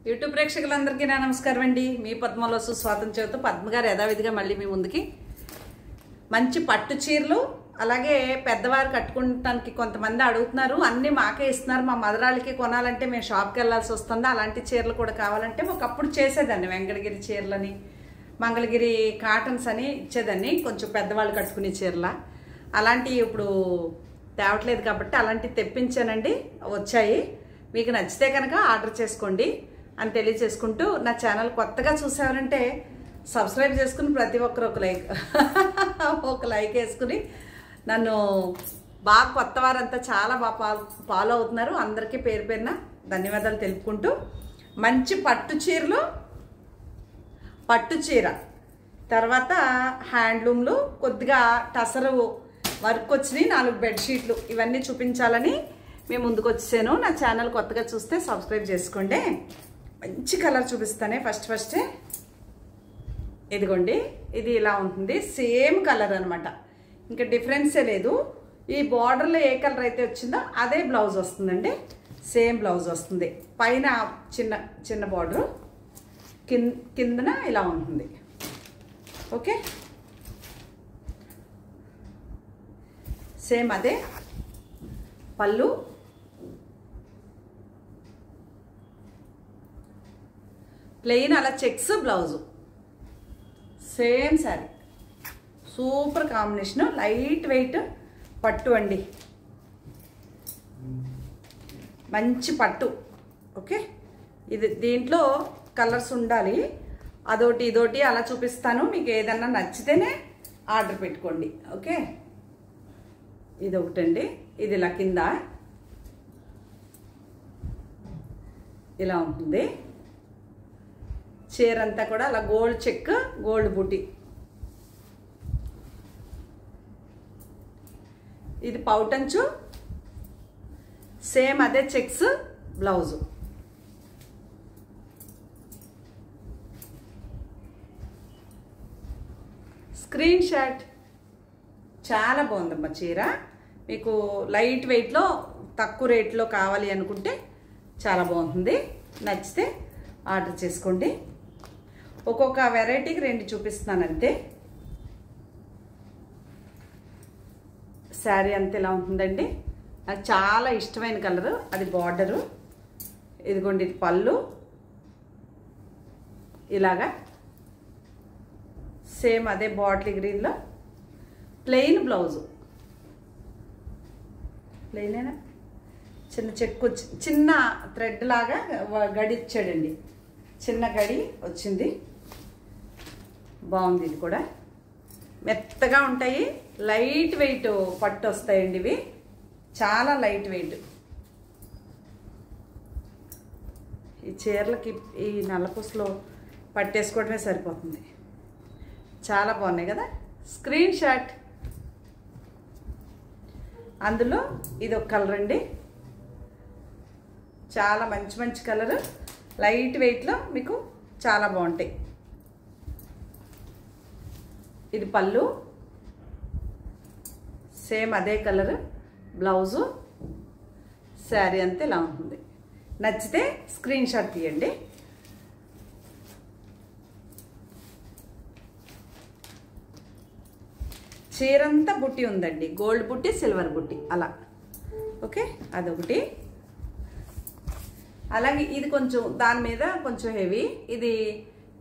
YouTube ప్రేక్షకులందరికీ నా నమస్కారం అండి. మీ పద్మలో సుస్వాగతం చెబుతూ పద్మ గారు యథావిధిగా మళ్ళీ మీ ముందుకి మంచి పట్టు చీరలు, అలాగే పెద్దవారు కట్టుకోవడానికి కొంతమంది అడుగుతున్నారు, అన్నీ మాకే ఇస్తున్నారు, మా మదరాళ్ళకి కొనాలంటే మేము షాప్కి వెళ్ళాల్సి వస్తుంది, అలాంటి చీరలు కూడా కావాలంటే ఒకప్పుడు చేసేదాన్ని. వెంకటగిరి చీరలని, మంగళగిరి కాటన్స్ అని ఇచ్చేదాన్ని, కొంచెం పెద్దవాళ్ళు కట్టుకునే చీరల. అలాంటివి ఇప్పుడు తేవట్లేదు కాబట్టి అలాంటివి తెప్పించానండి, వచ్చాయి. మీకు నచ్చితే కనుక ఆర్డర్ చేసుకోండి అని తెలియచేసుకుంటూ, నా ఛానల్ కొత్తగా చూసేవారంటే సబ్స్క్రైబ్ చేసుకుని ప్రతి ఒక్కరు ఒక లైక్ వేసుకుని నన్ను బాగా కొత్త వారంతా చాలా బాగా ఫాలో అవుతున్నారు. అందరికీ పేరు పేరున ధన్యవాదాలు తెలుపుకుంటూ, మంచి పట్టు చీరలు, పట్టు చీర తర్వాత హ్యాండ్లూమ్లు, కొద్దిగా టసరు వర్క్ వచ్చినాయి 4 బెడ్షీట్లు, ఇవన్నీ చూపించాలని మేము ముందుకు వచ్చేసాను. నా ఛానల్ కొత్తగా చూస్తే సబ్స్క్రైబ్ చేసుకోండి. మంచి కలర్ చూపిస్తానే. ఫస్టే ఇదిగోండి, ఇది ఇలా ఉంటుంది, సేమ్ కలర్ అనమాట, ఇంకా డిఫరెన్సే లేదు. ఈ బార్డర్లో ఏ కలర్ అయితే వచ్చిందో అదే బ్లౌజ్ వస్తుందండి, సేమ్ బ్లౌజ్ వస్తుంది. పైన చిన్న చిన్న బార్డరు, కిందన ఇలా ఉంటుంది. ఓకే, సేమ్ అదే పళ్ళు, ప్లెయిన్ అలా checks blouse, same sari. Super combination, light weight పట్టు అండి, మంచి పట్టు. ఓకే, ఇది దీంట్లో కలర్స్ ఉండాలి, అదొకటి ఇదొకటి అలా చూపిస్తాను. మీకు ఏదన్నా నచ్చితేనే ఆర్డర్ పెట్టుకోండి. ఓకే, ఇది ఒకటండి, ఇది ఇలా కింద ఇలా ఉంటుంది. చీర అంతా కూడా అలా గోల్డ్ చెక్, గోల్డ్ బుటీ. ఇది పౌటంచు, సేమ్ అదే చెక్స్ బ్లౌజు. Screen shot. చాలా బాగుందమ్మా చీర. మీకు లైట్ వెయిట్లో తక్కువ రేట్లో కావాలి అనుకుంటే చాలా బాగుంటుంది. నచ్చితే ఆర్డర్ చేసుకోండి. ఒక్కొక్క వెరైటీకి 2 చూపిస్తున్నాను అంతే. శారీ అంతే ఇలా ఉంటుందండి. నాకు చాలా ఇష్టమైన కలరు, అది బార్డరు. ఇదిగోండి, ఇది పళ్ళు, ఇలాగా సేమ్ అదే బాటిల్ గ్రీన్లో ప్లెయిన్ బ్లౌజు. ప్లెయినేనా, చిన్న చెక్కు, చిన్న థ్రెడ్ లాగా గడి ఇచ్చాడండి, చిన్న గడి వచ్చింది. బాగుంది. ఇది కూడా మెత్తగా ఉంటాయి, లైట్ వెయిట్ పట్టు వస్తాయండి ఇవి, చాలా లైట్ వెయిట్. ఈ చీరలకి ఈ నల్లపూసలో పట్టేసుకోవడమే సరిపోతుంది. చాలా బాగున్నాయి కదా. Screen shot. అందులో ఇది ఒక కలర్ అండి, చాలా మంచి మంచి కలర్, లైట్ వెయిట్లో మీకు చాలా బాగుంటాయి. ఇది పళ్ళు, సేమ్ అదే కలర్ బ్లౌజు, శారీ అంతే ఇలా ఉంటుంది. నచ్చితే స్క్రీన్ షాట్ తీయండి. చీరంతా బుట్టి ఉందండి, గోల్డ్ బుట్టి, సిల్వర్ బుట్టి అలా. ఓకే, అదొకటి. అలాగే ఇది కొంచెం దాని మీద కొంచెం హెవీ, ఇది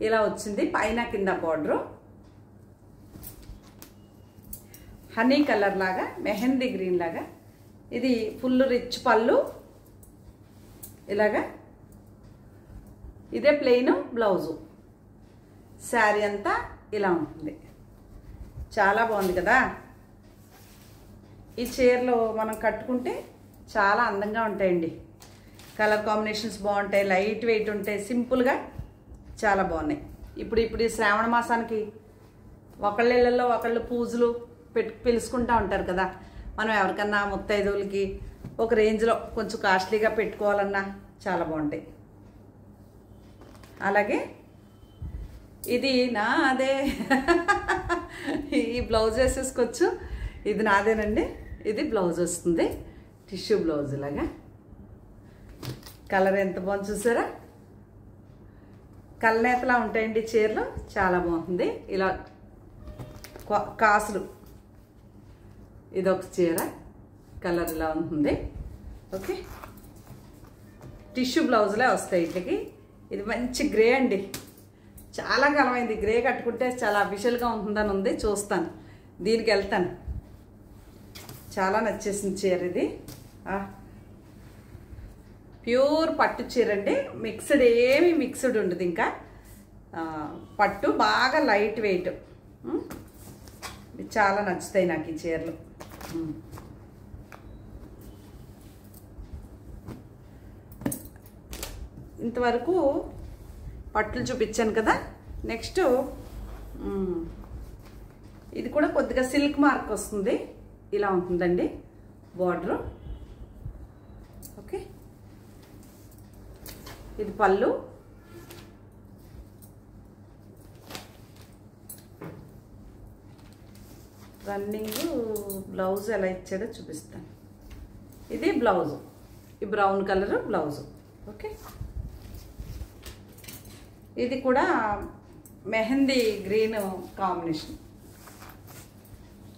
ఇలా వచ్చింది, పైన కింద బార్డరు, హనీ కలర్ లాగా, మెహందీ గ్రీన్ లాగా. ఇది ఫుల్ రిచ్ పళ్ళు, ఇలాగా. ఇదే ప్లెయిన్ బ్లౌజు, శారీ అంతా ఇలా ఉంటుంది. చాలా బాగుంది కదా. ఈ చీరలో మనం కట్టుకుంటే చాలా అందంగా ఉంటాయండి. కలర్ కాంబినేషన్స్ బాగుంటాయి, లైట్ వెయిట్ ఉంటాయి, సింపుల్గా చాలా బాగున్నాయి. ఇప్పుడు ఈ శ్రావణ మాసానికి ఒకళ్ళిళ్ళల్లో ఒకళ్ళు పూజలు పిలుచుకుంటూ ఉంటారు కదా. మనం ఎవరికన్నా ముత్తైదువులకి ఒక రేంజ్లో కొంచెం కాస్ట్లీగా పెట్టుకోవాలన్నా చాలా బాగుంటాయి. అలాగే ఇది నాదే, ఈ బ్లౌజ్ వేసేసుకోవచ్చు. ఇది నాదేనండి, ఇది బ్లౌజ్ వస్తుంది, టిష్యూ బ్లౌజ్ లాగా. కలర్ ఎంత బాగుంది చూసారా. కళ్ళనేతలా ఉంటాయండి చీరలు, చాలా బాగుంటుంది. ఇలా కాసులు, ఇదొక చీర కలర్ ఇలా ఉంటుంది. ఓకే, టిష్యూ బ్లౌజులే వస్తాయి వీటికి. ఇది మంచి గ్రే అండి, చాలా కాలమైంది గ్రే కట్టుకుంటే చాలా అఫీషియల్గా ఉంటుందని ఉంది. చూస్తాను, దీనికి వెళ్తాను. చాలా నచ్చేసింది చీర ఇది. ప్యూర్ పట్టు చీర అండి, మిక్స్డ్ ఏమి మిక్స్డ్ ఉండదు. ఇంకా పట్టు బాగా లైట్ వెయిట్. చాలా నచ్చుతాయి నాకు ఈ చీరలు. ఇంతవరకు పట్టులు చూపించాను కదా. నెక్స్ట్ ఇది కూడా కొద్దిగా సిల్క్ మార్క్ వస్తుంది, ఇలా ఉంటుందండి బార్డరు. ఓకే, ఇది పళ్ళు. రన్నింగ్ బ్లౌజ్ ఎలా ఇచ్చాడో చూపిస్తాను. ఇది బ్లౌజు, ఈ బ్రౌన్ కలర్ బ్లౌజు. ఓకే, ఇది కూడా మెహందీ గ్రీన్ కాంబినేషన్,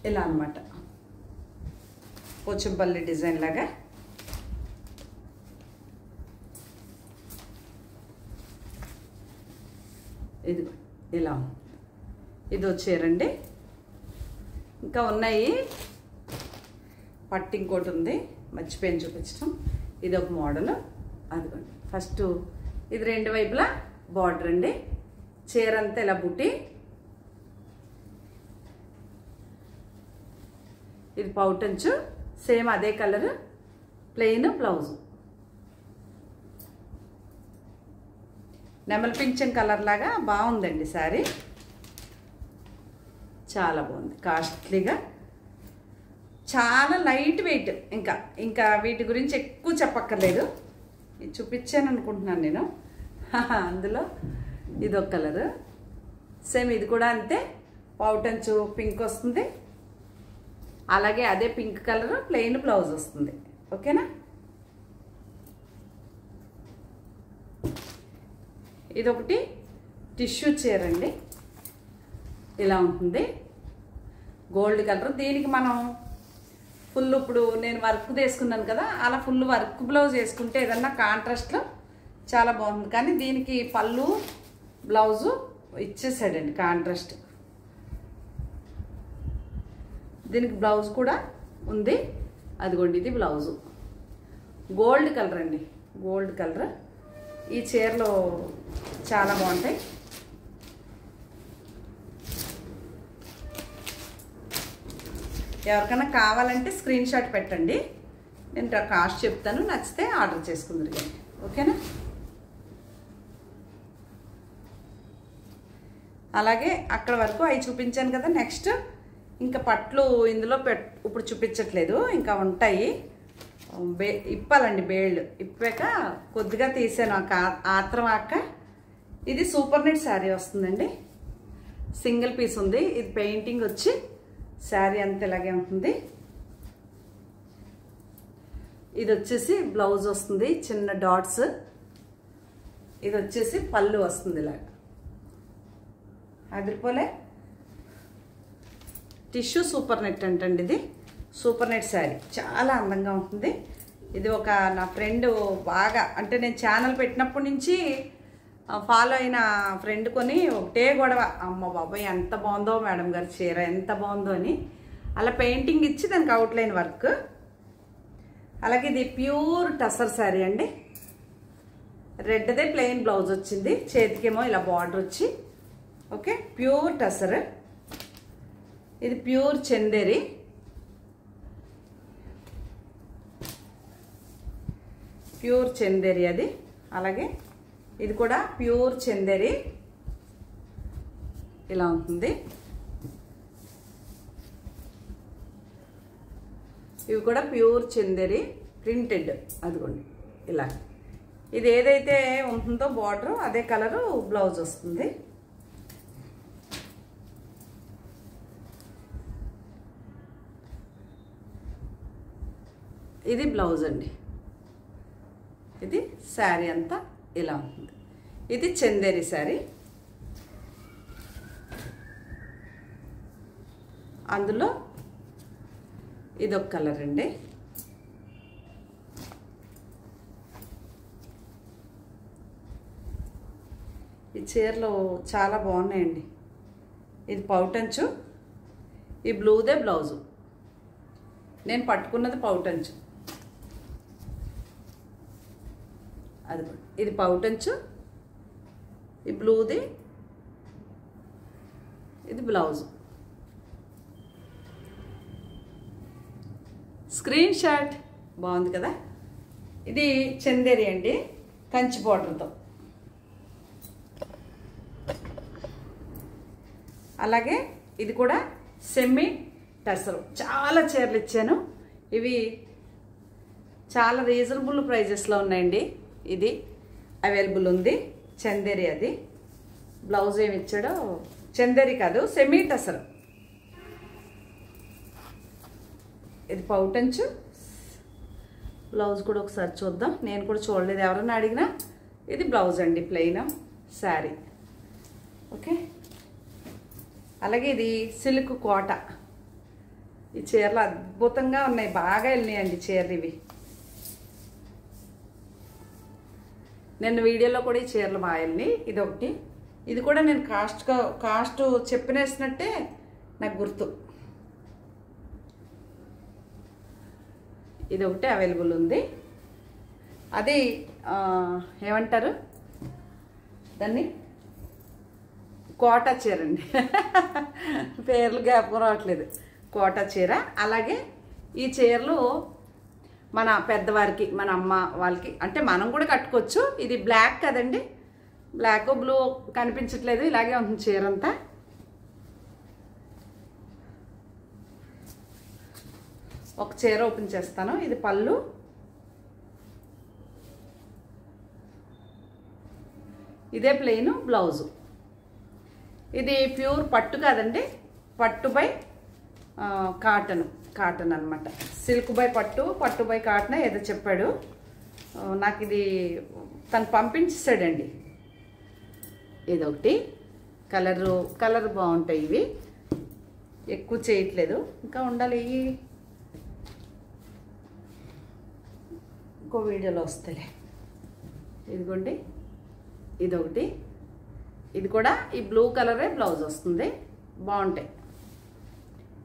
ఇలా అన్నమాట. పోచంపల్లి డిజైన్ లాగా. ఇది ఇలా ఇది వచ్చేరండి. ఇంకా ఉన్నాయి, పట్టు ఇంకోటి ఉంది, మర్చిపోయిన చూపించడం. ఇది ఒక మోడల్. అదిగోండి ఫస్ట్ ఇది రెండు వైపులా బార్డర్ అండి. చీర అంతా ఇలా బుట్టి. ఇది పౌటంచు, సేమ్ అదే కలర్, ప్లెయిన్ బ్లౌజ్. నెమలి పింఛన్ కలర్ లాగా బాగుందండి శారీ, చాలా బాగుంది. కాస్ట్లీగా, చాలా లైట్ వెయిట్. ఇంకా వీటి గురించి ఎక్కువ చెప్పక్కర్లేదు, ఇది చూపించాను అనుకుంటున్నాను నేను. అందులో ఇదొక కలరు, సేమ్ ఇది కూడా అంతే. పౌటంచు పింక్ వస్తుంది, అలాగే అదే పింక్ కలర్ ప్లెయిన్ బ్లౌజ్ వస్తుంది. ఓకేనా, ఇదొకటి టిష్యూ చీర అండి, ఇలా ఉంటుంది గోల్డ్ కలర్. దీనికి మనం ఫుల్, ఇప్పుడు నేను వర్క్ వేసుకున్నాను కదా, అలా ఫుల్ వర్క్ బ్లౌజ్ వేసుకుంటే ఏదన్నా కాంట్రాస్ట్లో చాలా బాగుంది. కానీ దీనికి పళ్ళు బ్లౌజు ఇచ్చేసాడండి కాంట్రాస్ట్. దీనికి బ్లౌజ్ కూడా ఉంది, అదిగోండి ఇది బ్లౌజు. గోల్డ్ కలర్ అండి, గోల్డ్ కలర్. ఈ చీరలో చాలా బాగుంటాయి. ఎవరికైనా కావాలంటే స్క్రీన్ షాట్ పెట్టండి, నేను కాస్ట్ చెప్తాను, నచ్చితే ఆర్డర్ చేసుకుందరు కానీ. ఓకేనా, అలాగే అక్కడ వరకు అవి చూపించాను కదా. నెక్స్ట్ ఇంకా పట్లు ఇందులో ఇప్పుడు చూపించట్లేదు, ఇంకా ఉంటాయి. ఇప్పాలండి, బేళ్ళు ఇప్పాక కొద్దిగా తీసాను ఆత్రం అక్క. ఇది సూపర్ నెట్ శారీ వస్తుందండి, సింగిల్ పీస్ ఉంది. ఇది పెయింటింగ్ వచ్చి శారీ అంతా ఇలాగే ఉంటుంది. ఇది వచ్చేసి బ్లౌజ్ వస్తుంది, చిన్న డాట్స్. ఇది వచ్చేసి పళ్ళు వస్తుంది ఇలాగ. అదిరిపోలే, టిష్యూ సూపర్ నెట్ అంటండి. ఇది సూపర్ నెట్ శారీ, చాలా అందంగా ఉంటుంది. ఇది ఒక నా ఫ్రెండ్ బాగా, అంటే నేను ఛానల్ పెట్టినప్పటి నుంచి ఫాలో అయిన ఫ్రెండ్ కొని ఒకటే గొడవ, అమ్మ బాబాయ్ ఎంత బాగుందో మేడం గారి చీర, ఎంత బాగుందో అని. అలా పెయింటింగ్ ఇచ్చి దానికి అవుట్లైన్ వర్క్. అలాగే ఇది ప్యూర్ టసర్ శారీ అండి, రెడ్దే ప్లెయిన్ బ్లౌజ్ వచ్చింది, చేతికేమో ఇలా బార్డర్ వచ్చి. Okay, pure tussar. ఇది ప్యూర్ చందేరి, ప్యూర్ చందేరి అది. అలాగే ఇది కూడా ప్యూర్ చందేరి, ఇలా ఉంటుంది. ఇవి కూడా ప్యూర్ చందేరి ప్రింటెడ్, అదిగోండి ఇలా. ఇది ఏదైతే ఉంటుందో బార్డర్ అదే కలరు బ్లౌజ్ వస్తుంది. ఇది బ్లౌజ్ అండి. ఇది శారీ అంతా ఇలా ఉంటుంది. ఇది చందేరి శారీ. అందులో ఇదొక కలర్ అండి. ఈ చీరలు చాలా బాగున్నాయండి. ఇది పౌటంచు, ఈ బ్లూదే బ్లౌజు. నేను పట్టుకున్నది పౌటంచు. అది ఇది పౌటంచు, ఈ బ్లూది, ఇది బ్లౌజు. Screen shot. బాగుంది కదా. ఇది చందేరి అండి, కంచి బోర్డర్తో. అలాగే ఇది కూడా సెమీ టసరు. చాలా చీరలు ఇచ్చాను. ఇవి చాలా రీజనబుల్ ప్రైజెస్లో ఉన్నాయండి. ఇది అవైలబుల్ ఉంది. చందేరి. అది బ్లౌజ్ ఏమి ఇచ్చాడో చందేరి కాదు, సెమీ టసరు. ఇది పౌటంచు. బ్లౌజ్ కూడా ఒకసారి చూద్దాం. నేను కూడా చూడలేదు, ఎవరన్నా అడిగినా. ఇది బ్లౌజ్ అండి, ప్లెయిన్ శారీ. ఓకే. అలాగే ఇది సిల్క్ కోట. ఈ చీరలు అద్భుతంగా ఉన్నాయి, బాగా వెళ్ళినాయండి చీరలు ఇవి. నిన్న వీడియోలో కూడా ఈ చీరలు బాగా వెళ్ళినాయి. ఇది ఒకటి. ఇది కూడా నేను కాస్ట్ చెప్పినేసినట్టే నాకు గుర్తు. ఇది ఒకటి అవైలబుల్ ఉంది. అది ఏమంటారు దాన్ని, కోటా చీర అండి. పేర్లు జ్ఞాపకం రావట్లేదు. కోటా చీర. అలాగే ఈ చీరలు మన పెద్దవారికి, మన అమ్మ వాళ్ళకి, అంటే మనం కూడా కట్టుకోవచ్చు. ఇది బ్లాక్ కదండి, బ్లాక్ బ్లూ కనిపించట్లేదు, ఇలాగే ఉంటుంది చీర అంతా. ఒక చీర ఓపెన్ చేస్తాను. ఇది పళ్ళు. ఇదే ప్లెయిన్ బ్లౌజు. ఇది ప్యూర్ పట్టు కాదండి, పట్టు బై కాటన్ అనమాట. సిల్క్ బై పట్టు, పట్టు బై కాటన్ ఏదో చెప్పాడు నాకు. ఇది తను పంపించేసాడండి. ఇదొకటి. కలర్ బాగుంటాయి ఇవి. ఎక్కువ చేయట్లేదు, ఇంకా ఉండాలి. ఇంకో వీడియోలో వస్తాయి. ఇదిగోండి, ఇదొకటి. ఇది కూడా ఈ బ్లూ కలరే బ్లౌజ్ వస్తుంది. బాగుంటాయి.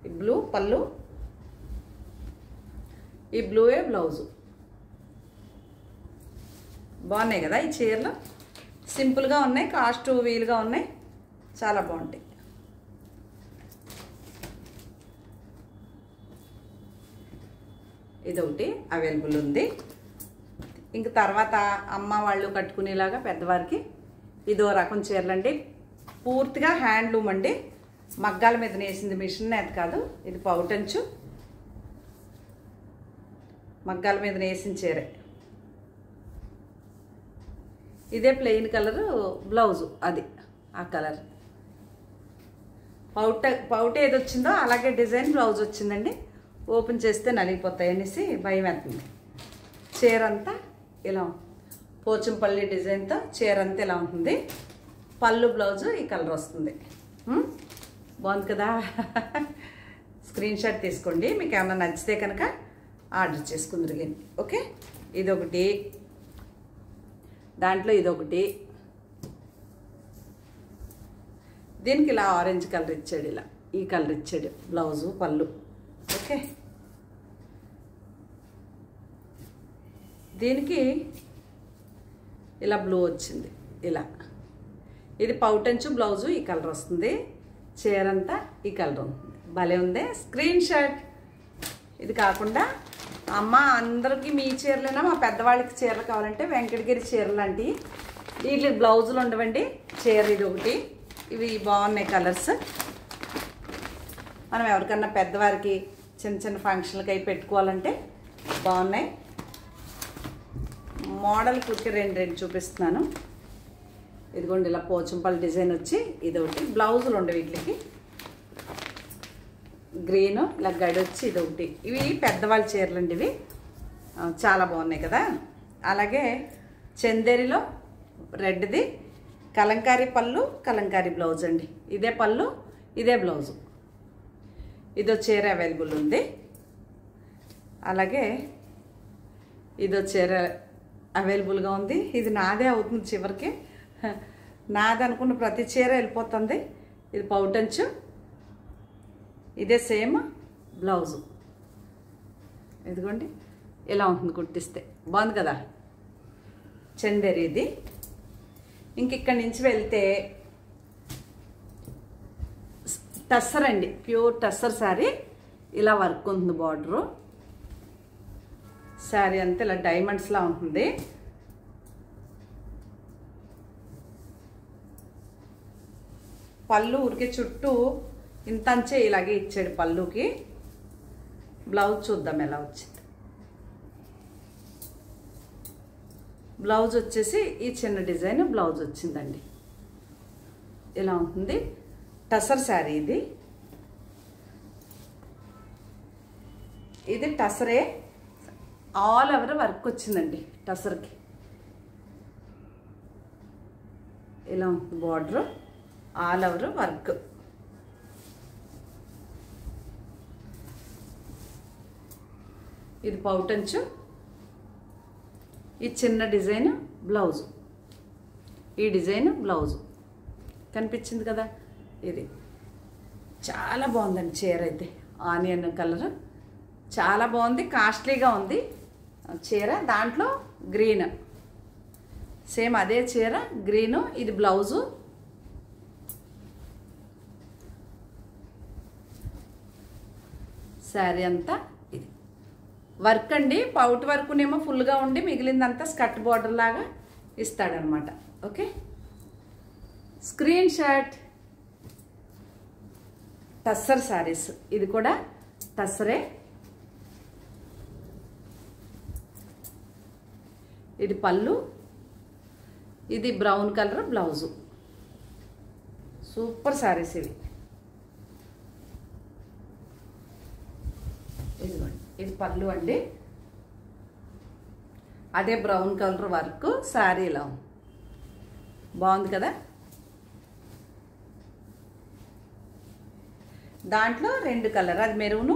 ఈ బ్లూ పళ్ళు, ఈ బ్లూయే బ్లౌజు. బాగున్నాయి కదా ఈ చీరలు. సింపుల్గా ఉన్నాయి, కాస్ట్ వీలుగా ఉన్నాయి, చాలా బాగుంటాయి. ఇదొకటి అవైలబుల్ ఉంది. ఇంక తర్వాత అమ్మ వాళ్ళు కట్టుకునేలాగా పెద్దవారికి ఇదో రకం చీరలండి. పూర్తిగా హ్యాండ్లూమ్ అండి, మగ్గాల మీద నేసింది, మిషన్ అది కాదు. ఇది పౌటంచు, మగ్గాల మీద నేసిన చీరే. ఇదే ప్లెయిన్ కలరు బ్లౌజు, అది ఆ కలర్. పౌట ఏది వచ్చిందో అలాగే డిజైన్ బ్లౌజ్ వచ్చిందండి. ఓపెన్ చేస్తే నలిగిపోతాయి అనేసి భయం వేస్తుంది. చీర అంతా ఇలా పోచంపల్లి డిజైన్తో చీర అంతా ఇలా ఉంటుంది. పళ్ళు బ్లౌజు ఈ కలర్ వస్తుంది. బాగుంది కదా. స్క్రీన్ షాట్ తీసుకోండి, మీకు ఏమైనా నచ్చితే కనుక ఆర్డర్ చేసుకుందరు కానీ. ఓకే. ఇదొకటి, దాంట్లో ఇదొకటి. దీనికి ఇలా ఆరెంజ్ కలర్ ఇచ్చాడు, ఇలా ఈ కలర్ ఇచ్చాడు బ్లౌజు పళ్ళు. ఓకే. దీనికి ఇలా బ్లూ వచ్చింది, ఇలా. ఇది పౌటంచు బ్లౌజు ఈ కలర్ వస్తుంది. చీర అంతా ఈ కలర్ ఉంటుంది. భలే ఉంది. Screen shot. ఇది కాకుండా అమ్మ అందరికీ మీ చీరలైనా, మా పెద్దవాళ్ళకి చీరలు కావాలంటే వెంకటగిరి చీరలు లాంటివి. వీటికి బ్లౌజులు ఉండవండి. చీర ఇది ఒకటి. ఇవి బాగున్నాయి కలర్స్. మనం ఎవరికన్నా పెద్దవారికి చిన్న చిన్న ఫంక్షన్లకి అవి పెట్టుకోవాలంటే బాగున్నాయి. మోడల్ కుర్తి రెండు చూపిస్తున్నాను. ఇదిగోండి, ఇలా పోచంపల్లి డిజైన్ వచ్చి ఇదొకటి. బ్లౌజులు ఉండే వీటికి గ్రీను ఇలా గడి వచ్చి ఇదొకటి. ఇవి పెద్దవాళ్ళ చీరలు అండి. ఇవి చాలా బాగున్నాయి కదా. అలాగే చందేరిలో రెడ్ది, కలంకారీ పళ్ళు, కలంకారీ బ్లౌజ్ అండి. ఇదే పళ్ళు, ఇదే బ్లౌజు. ఇదో చీర అవైలబుల్ ఉంది. అలాగే ఇదో చీర అవైలబుల్గా ఉంది. ఇది నాదే అవుతుంది చివరికి. నాది అనుకున్న ప్రతి చీర వెళ్ళిపోతుంది. ఇది పౌటంచు, ఇదే సేమ్ బ్లౌజు. ఇదిగోండి ఇలా ఉంటుంది కుట్టిస్తే. బాగుంది కదా, చందేరి ఇది. ఇంక ఇక్కడి నుంచి వెళ్తే టస్సర్ అండి, ప్యూర్ టస్సర్ శారీ. ఇలా వర్క్ ఉంటుంది. బార్డరు శారీ అంతా ఇలా డైమండ్స్లా ఉంటుంది. పళ్ళు ఊరికే చుట్టూ ఇంతంచే ఇలాగే ఇచ్చాడు పళ్ళుకి. బ్లౌజ్ చూద్దాం ఎలా వచ్చింది. బ్లౌజ్ వచ్చేసి ఈ చిన్న డిజైన్ బ్లౌజ్ వచ్చిందండి. ఇలా ఉంటుంది. టసర్ శారీ ఇది. ఇది టసరే, ఆల్ ఓవర్ వర్క్ వచ్చిందండి టసర్కి. ఇలా ఉంటుంది బార్డర్, ఆల్ ఓవర్ వర్క్. ఇది పౌటంచు, ఈ చిన్న డిజైన్ బ్లౌజు. ఈ డిజైన్ బ్లౌజు కనిపించింది కదా. ఇది చాలా బాగుందండి చీర అయితే. ఆనియన్ కలర్ చాలా బాగుంది. కాస్ట్లీగా ఉంది చీర. దాంట్లో గ్రీన్, సేమ్ అదే చీర గ్రీను. ఇది బ్లౌజు. శారీ అంతా ఇది వర్క్ అండి. పౌట్ వర్క్నేమో ఫుల్గా ఉండి మిగిలిందంతా స్కర్ట్ బార్డర్ లాగా ఇస్తాడనమాట. Okay, screen shot. Tussar saris. ఇది కూడా టస్సరే. ఇది పళ్ళు, ఇది brown colour blouse. Super saris ఇవి. ఇదిగోండి, ఇది పళ్ళు అండి. అదే బ్రౌన్ కలర్ వర్క్ శారీ ఇలా బాగుంది కదా. దాంట్లో రెండు కలర్, అది మెరూను,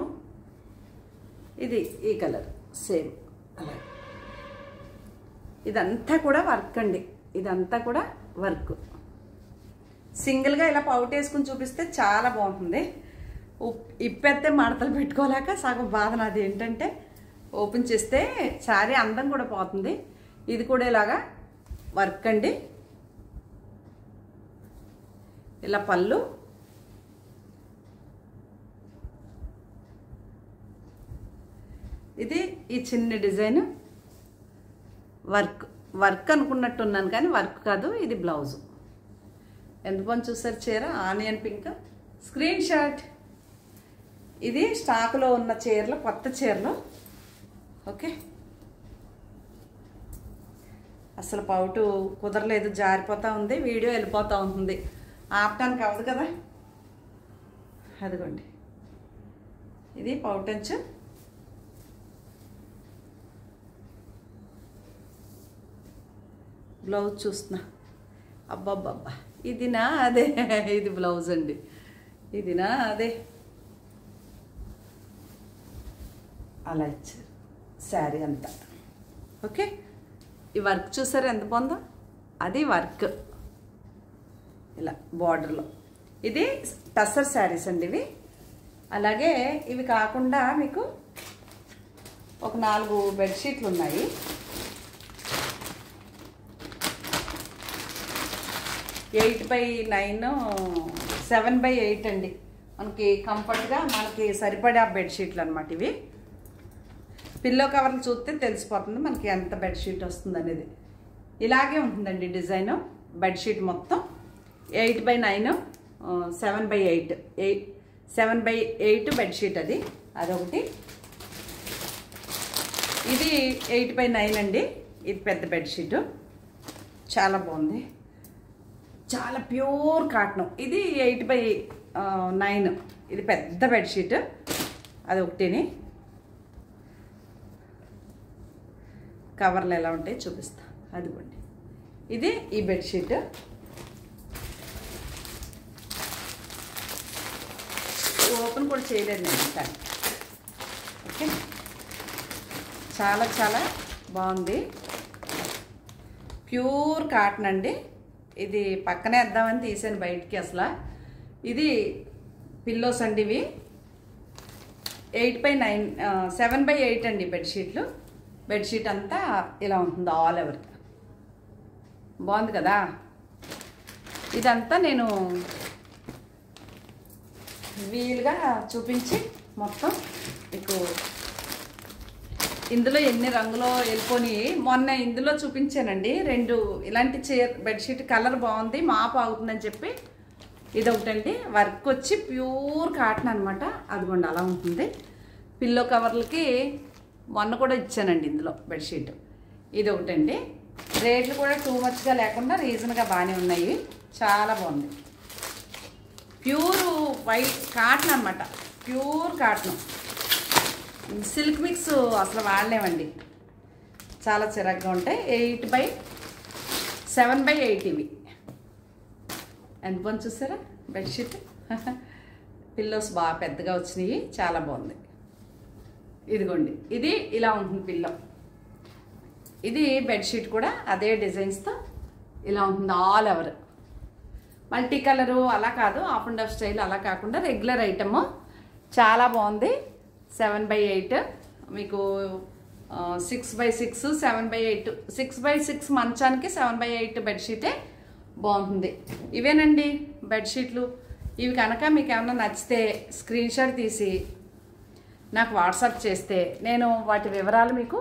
ఇది ఈ కలర్ సేమ్ కలర్. ఇదంతా కూడా వర్క్ అండి. ఇదంతా కూడా వర్క్. సింగిల్గా ఇలా పౌట్ వేసుకుని చూపిస్తే చాలా బాగుంటుంది. ఇప్పెత్తే మడతలు పెట్టుకోలేక సగం బాధ నాది. ఏంటంటే ఓపెన్ చేస్తే శారీ అందం కూడా పోతుంది. ఇది కూడా ఇలాగా వర్క్ అండి. ఇలా పళ్ళు, ఇది ఈ చిన్న డిజైన్ వర్క్ అనుకున్నట్టున్నాను కానీ వర్క్ కాదు. ఇది బ్లౌజు. ఎంత బాగుంది చూసారు చీర, ఆనియన్ పింక్. Screen shot. ఇది స్టాక్లో ఉన్న చీరలు, కొత్త చీరలు. ఓకే, అసలు పౌటు కుదరలేదు, జారిపోతూ ఉంది. వీడియో వెళ్ళిపోతూ ఉంటుంది, ఆపటానికి అవ్వదు కదా. అదిగోండి, ఇది పౌటంచు. బ్లౌజ్ చూస్తున్నా. అబ్బాబ్బా, ఇది నా అదే. ఇది బ్లౌజ్ అండి. ఇది నా అదే. అలా ఇచ్చారు శారీ అంతా. ఓకే, ఈ వర్క్ చూసారు ఎంత బాగుందో. అది వర్క్ ఇలా బార్డర్లో. ఇది టస్సర్ శారీస్ అండి ఇవి. అలాగే ఇవి కాకుండా మీకు ఒక 4 బెడ్షీట్లు ఉన్నాయి. ఎయిట్ బై 9, 7/8 అండి. మనకి కంఫర్ట్గా మనకి సరిపడే బెడ్షీట్లు అనమాట ఇవి. పిల్లో కవర్లు చూస్తే తెలిసిపోతుంది మనకి ఎంత బెడ్షీట్ వస్తుంది అనేది. ఇలాగే ఉంటుందండి డిజైన్. బెడ్షీట్ మొత్తం 8/9, 7/8, 7/8 బెడ్షీట్ అది. అదొకటి. ఇది 8/9 అండి. ఇది పెద్ద బెడ్షీటు, చాలా బాగుంది. చాలా ప్యూర్ కాటన్. ఇది 8/9. ఇది పెద్ద బెడ్షీట్, అదొకటిని. కవర్లు ఎలా ఉంటాయి చూపిస్తా. అదిగోండి, ఇది ఈ బెడ్షీట్. ఓపెన్ కూడా చేయలేదు నేను ఇంకా. ఓకే, చాలా చాలా బాగుంది. ప్యూర్ కాటన్ అండి. ఇది పక్కనే వేద్దామని తీసాను బయటికి. అసలు ఇది పిల్లోస్ అండి. ఇవి 8x9 7x8 అండి బెడ్షీట్లు. బెడ్షీట్ అంతా ఇలా ఉంటుంది ఆల్ ఓవర్. బాగుంది కదా. ఇదంతా నేను వీలుగా చూపించి మొత్తం మీకు ఇందులో ఎన్ని రంగులో వెళ్ళిపోయి మొన్న ఇందులో చూపించానండి. 2 ఇలాంటి బెడ్షీట్ కలర్ బాగుంది, మాపు అవుతుందని చెప్పి ఇది ఒకటండి. వర్క్ వచ్చి ప్యూర్ కాటన్ అనమాట. అదిగోండి అలా ఉంటుంది. పిల్లో కవర్లకి మొన్న కూడా ఇచ్చానండి ఇందులో బెడ్షీట్. ఇది ఒకటండి. రేట్లు కూడా టూ మచ్గా లేకుండా రీజన్గా బాగానే ఉన్నాయి. చాలా బాగుంది. ప్యూర్ వైట్ కాటన్ అనమాట. Pure cotton. సిల్క్ మిక్స్ అసలు వాడలేమండి. చాలా చిరాగ్గా ఉంటాయి. 7x8 ఇవి. ఎంత బాగుంది చూసారా బెడ్షీట్. పిల్లోస్ బాగా పెద్దగా వచ్చినాయి. చాలా బాగుంది. ఇదిగోండి ఇది ఇలా ఉంటుంది పిల్లో. ఇది బెడ్షీట్ కూడా అదే డిజైన్స్తో ఇలా ఉంటుంది ఆల్ ఓవర్. మల్టీ కలరు అలా కాదు, ఆఫ్ అండ్ ఆఫ్ స్టైల్ అలా కాకుండా రెగ్యులర్ ఐటమ్. చాలా బాగుంది. 7x8 మీకు 6x6 7x8 6x6 మంచానికి 7x8 బెడ్షీటే బాగుంటుంది. ఇవేనండి బెడ్షీట్లు. ఇవి కనుక మీకు ఏమన్నా నచ్చితే స్క్రీన్ షాట్ తీసి నాకు వాట్సాప్ చేస్తే నేను వాటి వివరాలు మీకు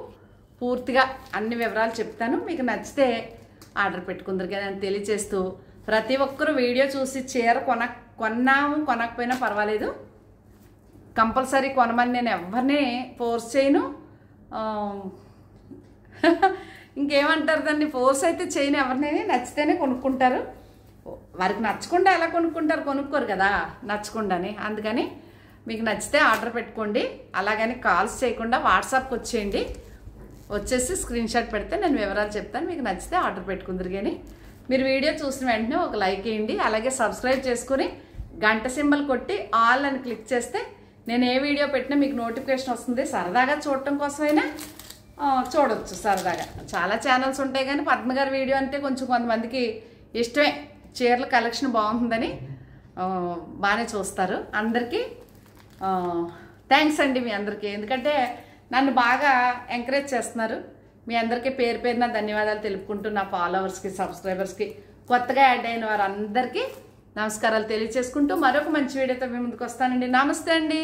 పూర్తిగా అన్ని వివరాలు చెప్తాను. మీకు నచ్చితే ఆర్డర్ పెట్టుకుందరు కదా అని తెలియచేస్తూ, ప్రతి ఒక్కరూ వీడియో చూసి చీర కొన్నాము కొనకపోయినా పర్వాలేదు, కంపల్సరీ కొనమని నేను ఎవరిని ఫోర్స్ చేయను. ఇంకేమంటారు దాన్ని, ఫోర్స్ అయితే చేయను ఎవరినైనా. నచ్చితేనే కొనుక్కుంటారు. వారికి నచ్చకుండా ఎలా కొనుక్కుంటారు, కొనుక్కోరు కదా నచ్చకుండాని. అందుకని మీకు నచ్చితే ఆర్డర్ పెట్టుకోండి. అలాగని కాల్స్ చేయకుండా వాట్సాప్కి వచ్చేయండి. వచ్చేసి స్క్రీన్ షాట్ పెడితే నేను వివరాలు చెప్తాను. మీకు నచ్చితే ఆర్డర్ పెట్టుకుందరు. కానీ మీరు వీడియో చూసిన వెంటనే ఒక లైక్ వేయండి. అలాగే సబ్స్క్రైబ్ చేసుకుని గంట సింబల్ కొట్టి ఆల్ అని క్లిక్ చేస్తే నేను ఏ వీడియో పెట్టినా మీకు నోటిఫికేషన్ వస్తుంది. సరదాగా చూడటం కోసమైనా చూడొచ్చు సరదాగా. చాలా ఛానల్స్ ఉంటాయి కానీ పద్మగారి వీడియో అంటే కొంచెం కొంతమందికి ఇష్టమే. చీరల కలెక్షన్ బాగుంటుందని బాగానే చూస్తారు. అందరికీ థ్యాంక్స్ అండి మీ అందరికీ. ఎందుకంటే నన్ను బాగా ఎంకరేజ్ చేస్తున్నారు. మీ అందరికీ పేరు పేరున ధన్యవాదాలు తెలుపుకుంటూ, నా ఫాలోవర్స్కి సబ్స్క్రైబర్స్కి కొత్తగా యాడ్ అయిన వారందరికీ నమస్కారాలు తెలియచేసుకుంటూ మరొక మంచి వీడియోతో మీ ముందుకు వస్తానండి. నమస్తే అండి.